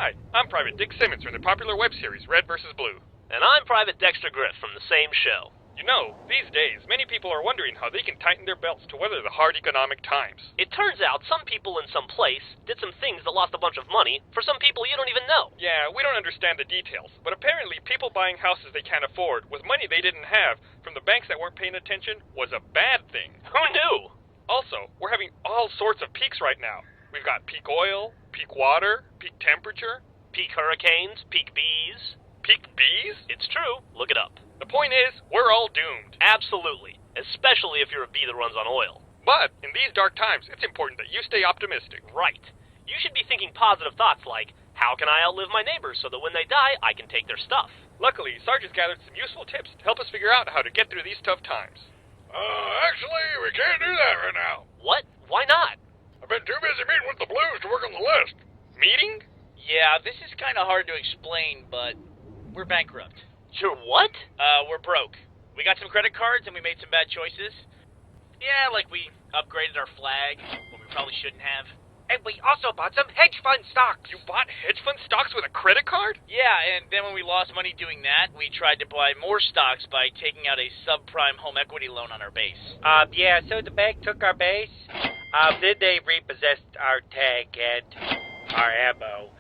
Hi, I'm Private Dick Simmons from the popular web series Red vs. Blue. And I'm Private Dexter Griff from the same show. You know, these days, many people are wondering how they can tighten their belts to weather the hard economic times. It turns out some people in some place did some things that lost a bunch of money for some people you don't even know. Yeah, we don't understand the details, but apparently people buying houses they can't afford with money they didn't have from the banks that weren't paying attention was a bad thing. Who knew? Also, we're having all sorts of peaks right now. We've got peak oil, peak water, peak temperature, Peak hurricanes, peak bees. peak bees. It's true. Look it up. The point is, we're all doomed. Absolutely. Especially if you're a bee that runs on oil. But in these dark times, it's important that you stay optimistic. Right. You should be thinking positive thoughts like, how can I outlive my neighbors so that when they die, I can take their stuff? Luckily, Sarge has gathered some useful tips to help us figure out how to get through these tough times. Actually, we can't do that right now. What? Why not? I've been too busy meeting with the Blues to work on the list. Meeting? Yeah, this is kind of hard to explain, but we're bankrupt. You're what? We're broke. We got some credit cards and we made some bad choices. Yeah, like we upgraded our flag when we probably shouldn't have. And we also bought some hedge fund stocks. You bought hedge fund stocks with a credit card? Yeah, and then when we lost money doing that, we tried to buy more stocks by taking out a subprime home equity loan on our base. Yeah, so the bank took our base. Then they repossessed our tank and our ammo.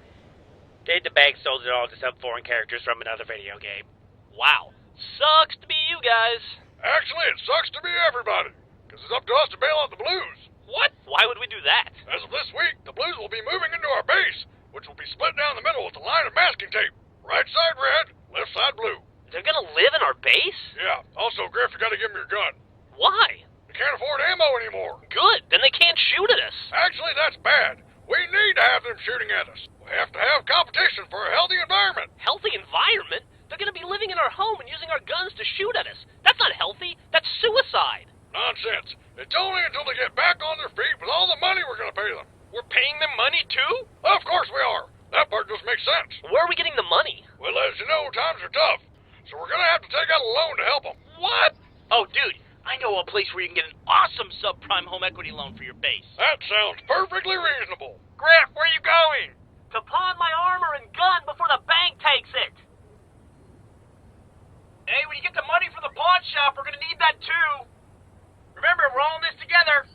Then the bank sold it all to some foreign characters from another video game. Wow. Sucks to be you guys. Actually, it sucks to be everybody, because it's up to us to bail out the Blues. What? Why would we do that? As of this week, the Blues will be moving into our base, which will be split down the middle with a line of masking tape. Right side red, left side blue. They're gonna live in our base? Yeah, also, Griff, you gotta give them your gun. Why? We can't afford ammo anymore. Good. Then they can't shoot at us. Actually, that's bad. We need to have them shooting at us. We have to have competition for a healthy environment. Healthy environment? They're gonna be living in our home and using our guns to shoot at us. That's not healthy. That's suicide. Nonsense. It's only until they get back on their feet with all the money we're gonna pay them. We're paying them money too? Of course we are. That part just makes sense. Where are we getting the money? Well, as you know, times are tough. So we're gonna have to take out a loan to help them. What? Oh, dude, I know a place where you can get an awesome subprime home equity loan for your base. That sounds perfectly reasonable. Griff, where are you going? To pawn my armor and gun before the bank takes it. Hey, when you get the money from the pawn shop, we're gonna need that too. Remember, we're all in this together.